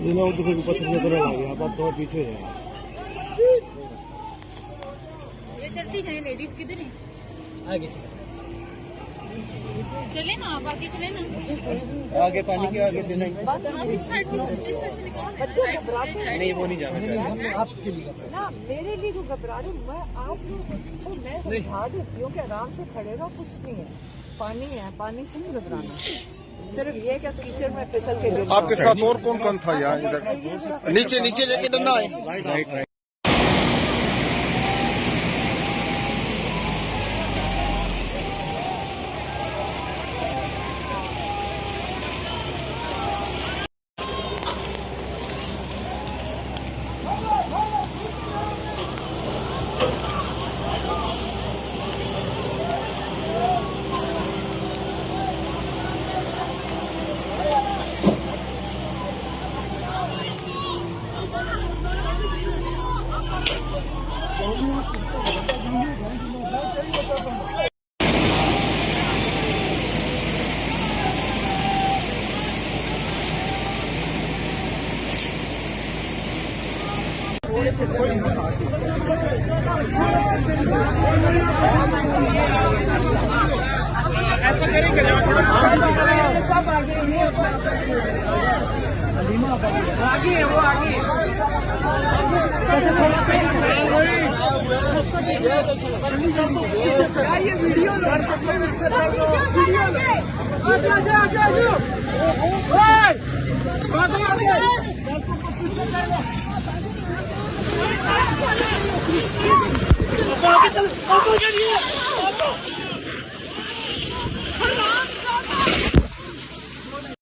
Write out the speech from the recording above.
और तो ऊपर से तरह आ गया, आप थोड़ा पीछे है। ये चलती है लेडीज किधर है? आगे चले ना, आप आगे चले ना। आगे पानी के आगे देना इस साइड से निकालो। बच्चे घबराते हैं नहीं, वो नहीं जाना चाहिए। आपके लिए ना, मेरे लिए तो घबरा रहे। मैं आप लोग मैं समझा देती हूँ कि आराम से खड़े रहो, कुछ नहीं है। पानी है, पानी से नहीं घबराना। सिर्फ ये क्या कीचड़ में फिसल के गिर आपके साथ और कौन कौन था यहाँ इधर? नीचे नीचे लेके डरना है। आगे है, वो आगे ये वीडियो लो।